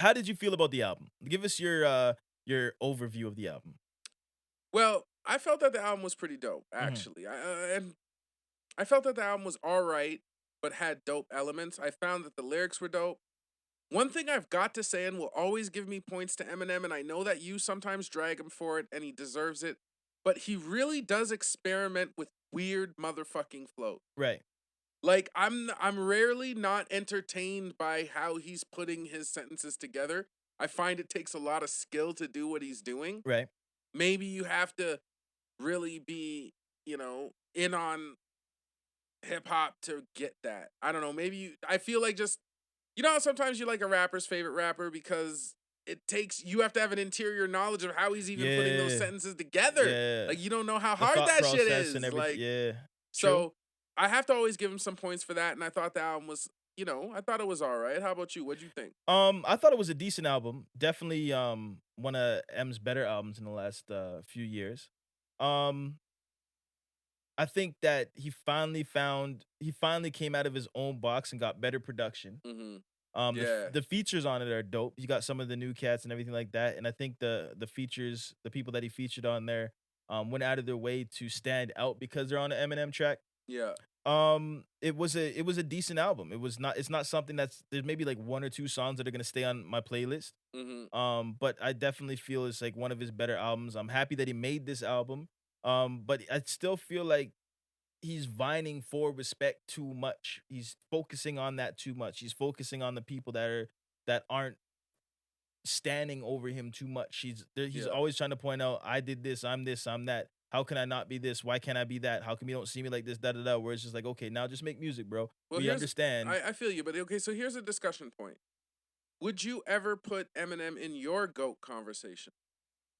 How did you feel about the album? Give us your overview of the album. Well, I felt that the album was pretty dope, Mhm. actually. And I felt that the album was all right, but had dope elements. I found that the lyrics were dope. One thing I've got to say and will always give me points to Eminem, and I know that you sometimes drag him for it, and he deserves it, but he really does experiment with weird motherfucking flow. Right. Like I'm rarely not entertained by how he's putting his sentences together. I find it takes a lot of skill to do what he's doing. Right. Maybe you have to really be, in on hip hop to get that. I don't know. I feel like just, how sometimes you like a rapper's favorite rapper because it takes, you have to have an interior knowledge of how he's even putting those Yeah. sentences together. Yeah. Like, you don't know how The hard thought that shit process and is. everything. Like, Yeah. True. so I have to always give him some points for that. And I thought the album was, I thought it was all right. How about you? What'd you think? I thought it was a decent album. Definitely one of M's better albums in the last few years. Um I think that he finally came out of his own box and got better production. Mm-hmm. The Yeah. the features on it are dope. You got some of the new cats and everything like that, and I think the features, the people that he featured on there, went out of their way to stand out because they're on the Eminem track. Yeah. It was a decent album. It's not something that's there's maybe like one or two songs that are gonna stay on my playlist. Mm-hmm. But I definitely feel it's like one of his better albums. I'm happy that he made this album. But I still feel like he's vining for respect too much. He's focusing on that too much. He's focusing on the people that aren't standing over him too much. He's Yeah. always trying to point out, I did this, I'm that. How can I not be this? Why can't I be that? How come you don't see me like this? Da da da. Where it's just like, okay, now just make music, bro. Well, We understand. I feel you, but okay, so here's a discussion point. Would you ever put Eminem in your GOAT conversation?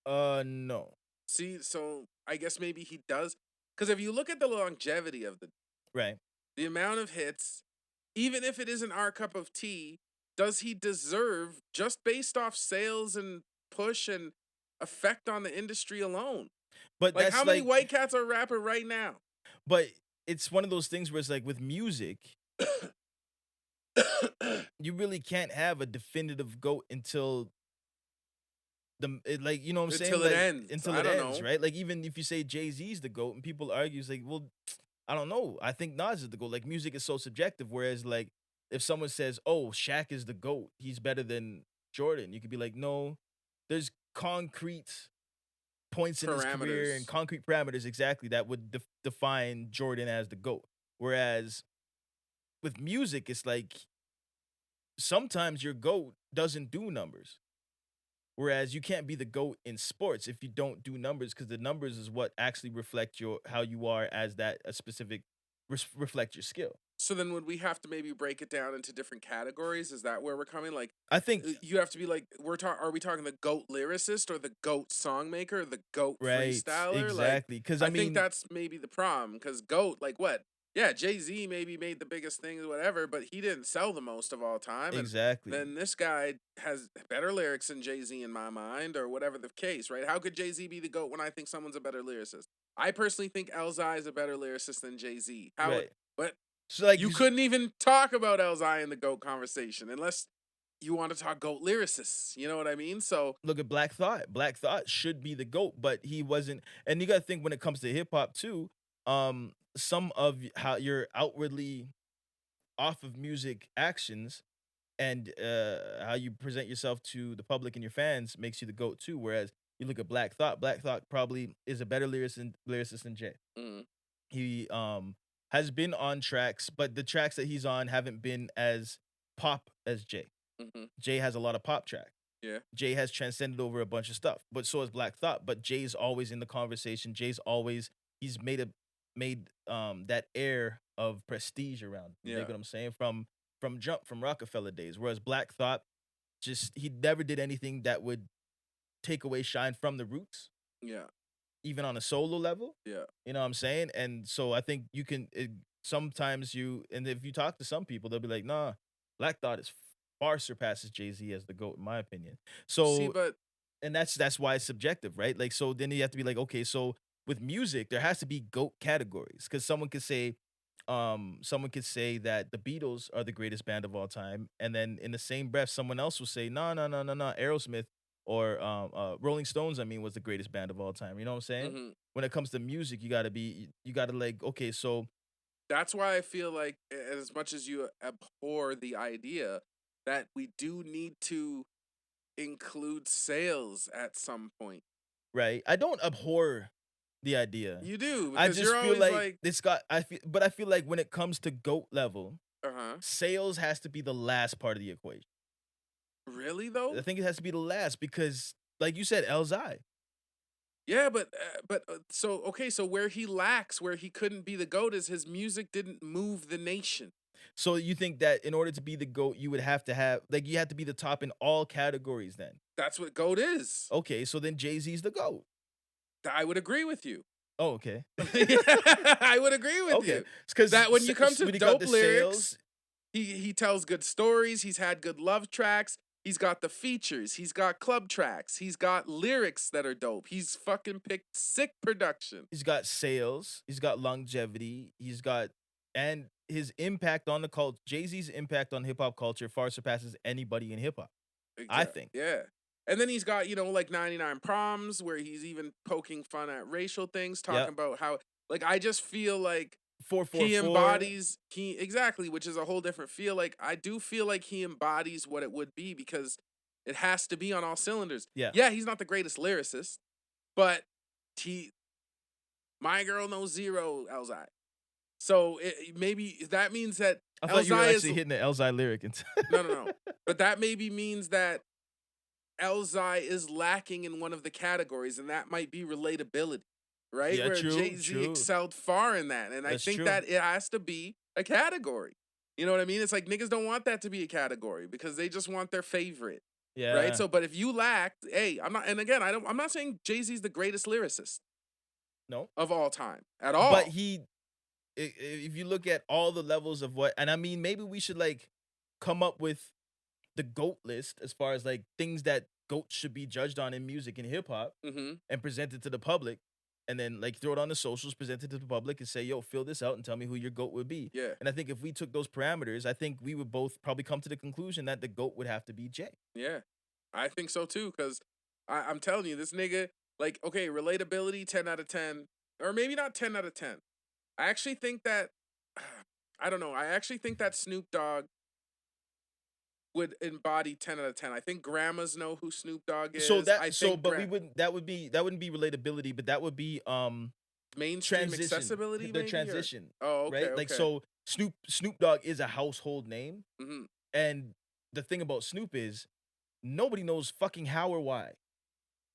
No. See, so I guess maybe he does. Because if you look at the longevity of Right. the amount of hits, even if it isn't our cup of tea, does he deserve just based off sales and push and effect on the industry alone? But Like, that's how many like white cats are rapping right now? but it's one of those things where it's like with music, you really can't have a definitive GOAT until like, you know what I'm saying? Until it Like ends. until I it don't ends, know. right? Like even if you say Jay-Z's the GOAT and people argue, it's like, well, I don't know. I think Nas is the GOAT. Like music is so subjective. Whereas like if someone says, oh, Shaq is the GOAT, he's better than Jordan, you could be like, no, there's concrete points in his career and Parameters. concrete parameters exactly that would define Jordan as the GOAT. Whereas with music, it's like sometimes your GOAT doesn't do numbers. Whereas you can't be the GOAT in sports if you don't do numbers, because the numbers is what actually reflect your how you are as that a specific reflect your skill. So then would we have to maybe break it down into different categories? Is that where we're coming? Like I think you have to be like are we talking the GOAT lyricist or the GOAT songmaker or the GOAT right, freestyler? Like exactly. Because I I think mean, that's maybe the problem cuz GOAT like what? Yeah, Jay-Z maybe made the biggest things whatever, but he didn't sell the most of all time and exactly. then this guy has better lyrics than Jay-Z in my mind or whatever the case, right? How could Jay-Z be the GOAT when I think someone's a better lyricist? I personally think Elzai is a better lyricist than Jay-Z. How Right. but So like you you couldn't even talk about Elzai in the GOAT conversation unless you want to talk GOAT lyricists. You know what I mean? So, look at Black Thought. Black Thought should be the GOAT, but he wasn't. And you got to think when it comes to hip hop too. Some of how you're outwardly off of music actions and how you present yourself to the public and your fans makes you the goat too. Whereas you look at Black Thought, Black Thought probably is a better lyricist than Jay. mm, He has been on tracks, but the tracks that he's on haven't been as pop as Jay. hmm Jay has a lot of pop tracks. yeah, Jay has transcended over a bunch of stuff, but so has Black Thought. But Jay's always in the conversation. He's made that air of prestige around. You dig yeah, what I'm saying? From Rockefeller days. Whereas Black Thought just he never did anything that would take away shine from the roots, yeah, even on a solo level. yeah. You know what I'm saying? And so I think sometimes and if you talk to some people, they'll be like, nah, Black Thought is far surpasses Jay-Z as the GOAT, in my opinion. See, So but and that's why it's subjective, right? Like, so then you have to be like, okay, so with music, there has to be GOAT categories because someone could say, someone could say that the Beatles are the greatest band of all time, and then in the same breath, someone else will say, no, no, no, no, no, Aerosmith or Rolling Stones, I mean, was the greatest band of all time. You know what I'm saying? Hmm. When it comes to music, you gotta like, okay, so That's why I feel like, as much as you abhor the idea, that we do need to include sales at some point. right, I don't abhor the idea. You do, I because just you're feel always like like, I feel like when it comes to GOAT level, uh huh. sales has to be the last part of the equation. Really I though? think it has to be the last because, like you said, Elzai. Yeah, but so okay, so where he lacks, where he couldn't be the goat, is his music didn't move the nation. So you think that in order to be the GOAT, you would have to have like you have to be the top in all categories then? That's what goat is. Okay, so then Jay-Z's the GOAT. I would agree with you. Oh, okay. I would agree with Okay. you. It's because That when you come to when you got dope the lyrics, sales, he tells good stories, he's had good love tracks, he's got the features, he's got club tracks, he's got lyrics that are dope. He's fucking picked sick production. he's got sales, he's got longevity, he's got and his impact on the culture, Jay-Z's impact on hip hop culture far surpasses anybody in hip hop, I Exactly. think. Yeah. And then he's got, like 99 Proms, where he's even poking fun at racial things, talking Yep. about how, like, I just feel like he 444. embodies, exactly, which is a whole different feel. Like, I do feel like he embodies what it would be, because it has to be on all cylinders. Yeah. Yeah, he's not the greatest lyricist, but he, My Girl Knows Zero, Elzai. So maybe that means that I thought you were Elzai is, actually hitting the Elzai lyric. no, no, no. But that maybe means that Elzai is lacking in one of the categories, and that might be relatability, right? Yeah, Where true, Jay-Z true. excelled far in that. And I That's think true. that it has to be a category. You know what I mean? It's like niggas don't want that to be a category, because they just want their favorite. Right? Yeah. So, but if you lack, hey, and again, I'm not saying Jay-Z's the greatest lyricist No. of all time at But all. if you look at all the levels of what, and I mean, maybe we should like come up with the GOAT list as far as like things that GOAT should be judged on in music and hip hop Mm-hmm. and present it to the public. And then like throw it on the socials, present it to the public and say, yo, fill this out and tell me who your GOAT would be. Yeah. And I think if we took those parameters, I think we would both probably come to the conclusion that the GOAT would have to be Jay. Yeah. I think so too, because I'm telling you, this nigga, like, okay, relatability, 10 out of 10. Or maybe not 10 out of 10. I actually think that, I don't know, I actually think that Snoop Dogg would embody 10 out of 10. I think grandmas know who Snoop Dogg So is. I that so think but we wouldn't that wouldn't be relatability, but that would be mainstream transition. accessibility, The maybe? Or, transition, oh, okay, right? Like okay. so Snoop Dogg is a household name. Mm-hmm. And the thing about Snoop is nobody knows fucking how or why.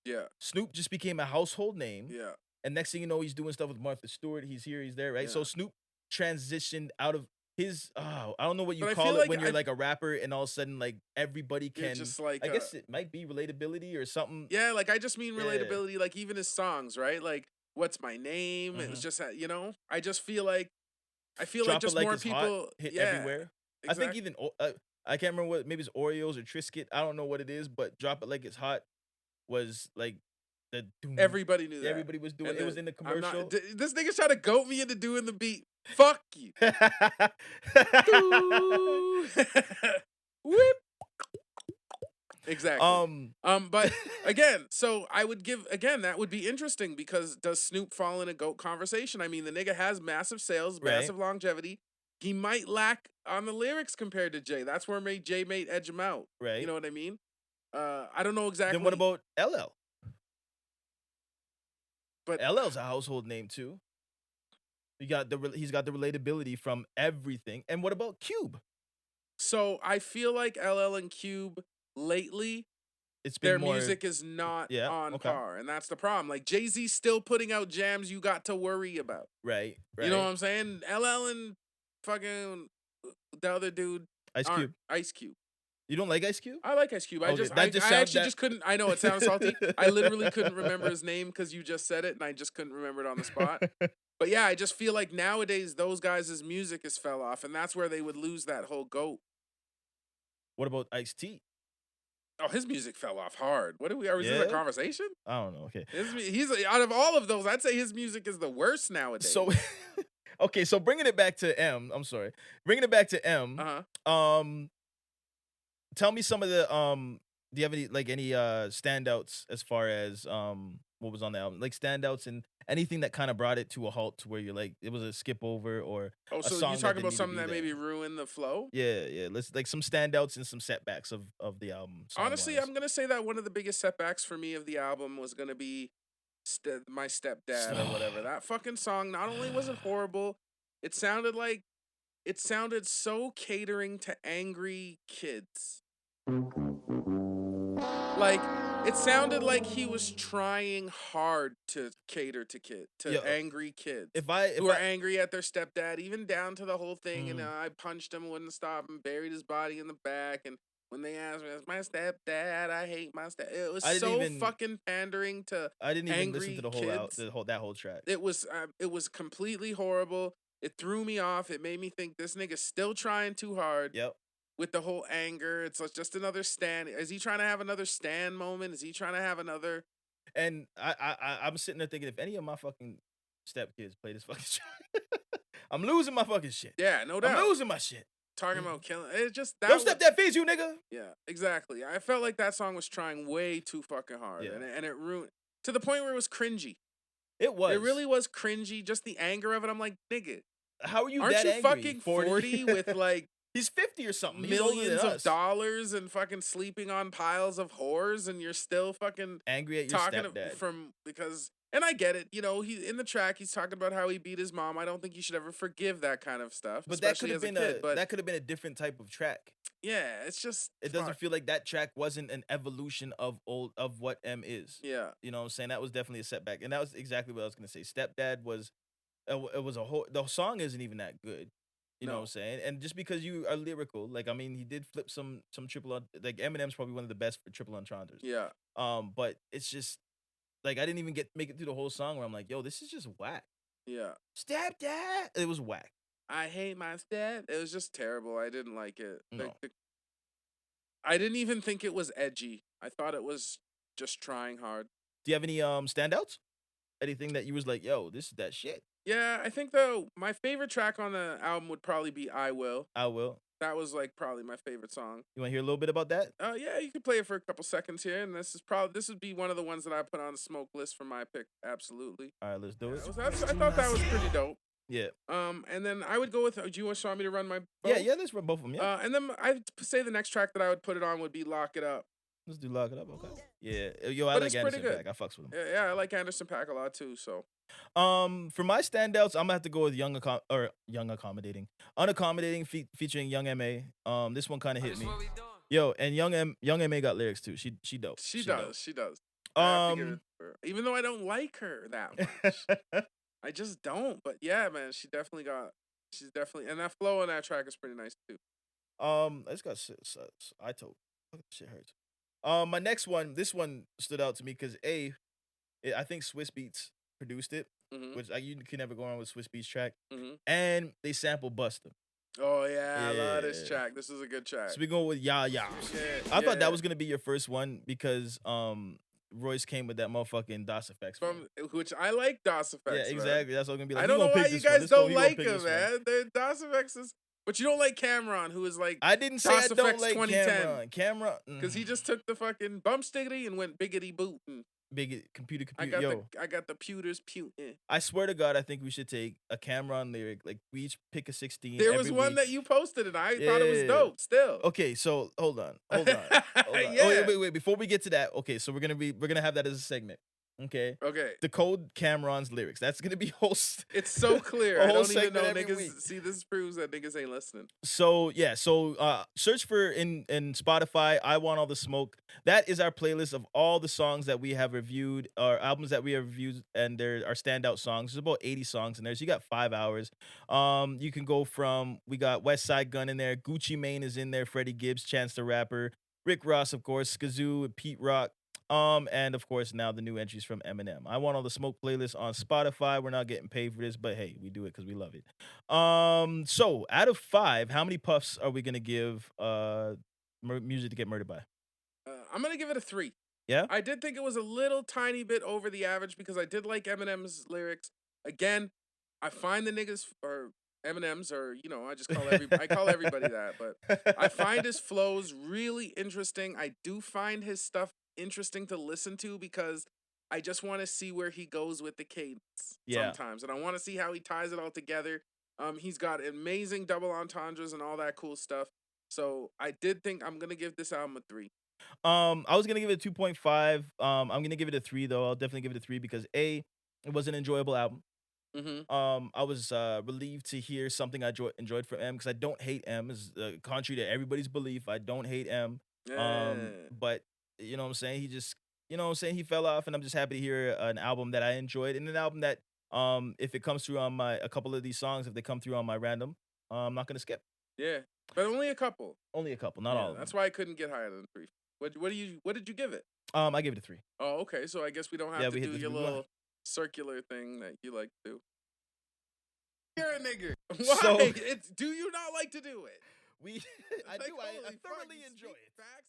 Yeah, Snoop just became a household name. yeah, And next thing you know, he's doing stuff with Martha Stewart. He's here, he's there, right? yeah. So Snoop transitioned out of his I don't know what you But I call feel it like when you're like a rapper and all of a sudden like everybody you're can just like, I guess it might be relatability or something. yeah, like I just mean Yeah. relatability, like even his songs, right? Like, What's My Name? It was Hmm. just, I just feel like, Drop it just like more it's hot, people, hit yeah, everywhere. I think exactly. even I can't remember what maybe it's Oreos or Triscuit. I don't know what it is, but drop it like it's hot was like the doom. Everybody knew that. Everybody was doing And it was then in the I'm not. commercial. This nigga's trying to goat me into doing the beat. Fuck you. Doo. Whip. Exactly. um But again, so I would give again that would be interesting, because does Snoop fall in a goat conversation? I mean, the nigga has massive sales, right, massive longevity. He might lack on the lyrics compared to Jay. That's where Jay may edge him out. You right. know what I mean? I don't know Then what exactly, about LL? but LL's a household name too. He's got the relatability from everything. And what about Cube? so I feel like LL and Cube lately, It's been their more music is not yeah, on okay. par, and that's the problem. Like, Jay-Z's still putting out jams you got to worry about. Right, You know what right. I'm saying? LL and fucking the other dude Ice aren't. Cube. Ice Cube. You don't like Ice Cube? I like Ice Cube. Okay, I, that just I sound actually that just couldn't. I know it sounds salty. I literally couldn't remember his name because you just said it, and I just couldn't remember it on the spot. But yeah, I just feel like nowadays those guys' music has fell off, and that's where they would lose that whole goat. What about Ice-T? Oh, his music fell off hard. What are we? Is this a Yeah? conversation? I don't know. Okay. He's out of all of those, I'd say his music is the worst nowadays. So Okay, so bringing it back to M, I'm sorry. Bringing it back to M, Uh-huh. um, tell me some of the do you have any standouts as far as what was on the album? Like standouts and anything that kind of brought it to a halt to where you're like it was a skip over or Oh, a so you song that talking didn't about need to something be that maybe there. ruined the flow? Yeah, yeah. Let's like some standouts and some setbacks of the album song Honestly, wise. I'm gonna say that one of the biggest setbacks for me of the album was gonna be my stepdad or whatever. That fucking song. Not only was it horrible, it sounded like it sounded so catering to angry kids. Like it sounded like he was trying hard to cater to Yo, angry kids if I who if are I angry at their stepdad, even down to the whole thing. And mhm. I punched him, wouldn't stop, and buried his body in the back. And when they asked me, "It's my stepdad, I hate my step," it was I didn't so even fucking pandering to I didn't even listen to angry the whole out kids. that whole track. It was completely horrible. It threw me off. It made me think this nigga's still trying too hard Yep. with the whole anger. It's like just another stand. Is he trying to have another stand moment? Is he trying to have another? And I'm sitting there thinking if any of my fucking stepkids play this fucking track, I'm losing my fucking shit. Yeah, no I'm doubt. losing my shit. Talking about killing. It just Yo, that was. stepdad feeds you, nigga. Yeah, exactly. I felt like that song was trying way too fucking hard, Yeah, and it ruined to the point where it was cringy. it It was. really was cringy. Just the anger of it. I'm like, nigga, How are you aren't that you angry? fucking 40? 40 with like He's 50 or something. He's older than millions of us. dollars and fucking sleeping on piles of whores, and you're still fucking Angry at your talking stepdad. from because and I get it, you know, he in the track he's talking about how he beat his mom. I don't think you should ever forgive that kind of stuff, But especially as a kid. But that could have been a different type of track. yeah, it's just It doesn't fuck. feel like that track wasn't an evolution of what M is. Yeah. You know what I'm saying? That was definitely a setback. And that was exactly what I was gonna say. Stepdad was it was a whole the song isn't even that good. You know what I'm No. saying? And just because you are lyrical, like I mean, he did flip some like Eminem's probably one of the best for triple entendres. Yeah. But it's just like I didn't even make it through the whole song where I'm like, yo, this is just whack. Yeah. Stepdad. It was whack. I hate my step. It was just terrible. I didn't like it. No. I didn't even think it was edgy. I thought it was just trying hard. Do you have any standouts? Anything that you was like, yo, this is that shit? Yeah, I think though my favorite track on the album would probably be "I Will." I will. That was like probably my favorite song. You want to hear a little bit about that? Yeah, you could play it for a couple seconds here, and this would be one of the ones that I put on the smoke list for my pick. Absolutely. All right, let's do it. I thought that was pretty dope. Yeah. And then I would go with. Do you want me to run my? Yeah, vote? yeah, let's run both of them. Yeah. And then I'd say the next track that I would put it on would be "Lock It Up." Let's do lock it up. Okay. Yeah. Yo, I But like it's pretty Anderson good. Paak. I fucks with him. Yeah, I like Anderson Paak a lot too. So For my standouts, I'm gonna have to go with young accommodating, unaccommodating featuring Young Ma. This one kind of hit me. Yo, and Young Ma got lyrics too. She dope. she dope. does. She does. I have to give it Um, to her. Even though I don't like her that much, I just don't. But yeah, man, she's definitely, and that flow on that track is pretty nice too. I just got I told shit hurts. My next one, this one stood out to me because I think Swiss Beats produced it, Mm-hmm. which you can never go wrong with Swiss Beats track, Mm-hmm. and they sample Busta. Oh yeah, I love this Yeah. track. This is a good track. So we go with Ya Ya. Yeah, I thought yeah. that was gonna be your first one because Royce came with that motherfucking DOS effects. From which I like DOS Yeah, effects. Man. exactly. That's what I'm gonna be like. I don't know why you guys don't like him, man. man. The DOS effects is, but you don't like Cameron, who is like I didn't say DOS I don't Effects like 2010. Cameron, because he just took the fucking bump stickity and went biggity boot. And big computer. I got the pewters putin'. I swear to God, I think we should take a Cameron lyric. Like we each pick a 16. There was every one week. that you posted, and I thought it was dope. Still, Okay, so hold on. Yeah. Oh, wait. Before we get to that, okay, so we're gonna have that as a segment. Okay. Okay. Decode Cameron's lyrics. That's gonna be host. It's so clear. A I whole don't even know segment every niggas. week. See, this proves that niggas ain't listening. So yeah, search for in Spotify. I Want All the Smoke. That is our playlist of all the songs that we have reviewed, or albums that we have reviewed, and there are standout songs. There's about 80 songs in there, so you got 5 hours. You can go from we got West Side Gun in there, Gucci Mane is in there, Freddie Gibbs, Chance the Rapper, Rick Ross, of course, Skazoo, Pete Rock. And of course now the new entries from Eminem. I Want All the Smoke playlist on Spotify. We're not getting paid for this, but hey, we do it because we love it. So out of 5, how many puffs are we gonna give music to get murdered by? I'm gonna give it a 3. Yeah? I did think it was a little tiny bit over the average because I did like Eminem's lyrics. Again, I find the niggas or Eminem's or I call everybody that, but I find his flows really interesting. I do find his stuff interesting to listen to because I just want to see where he goes with the cadence Yeah. sometimes, and I want to see how he ties it all together. He's got amazing double entendres and all that cool stuff. So I did think I'm gonna give this album a 3. I was gonna give it a 2.5. I'm gonna give it a 3 though. I'll definitely give it a 3 because it was an enjoyable album. Mm-hmm. I was relieved to hear something I enjoyed from M because I don't hate M. Is contrary to everybody's belief. I don't hate M. Yeah, But you know what I'm saying. He just what I'm saying. He fell off, and I'm just happy to hear an album that I enjoyed and an album that if it comes through on my a couple of these songs, if they come through on my random, I'm not gonna skip. yeah, but only a couple. Only a couple, not Yeah, all of that's them. why I couldn't get higher than 3. What did you give it? I gave it a 3. Oh, okay. So I guess we don't have Yeah, to we hit do the your 3. We want little circular thing that you like to do. You're a nigger. so Why? Do you not like to do it? we It's I like, do I holy fuck, thoroughly you enjoy speak it. facts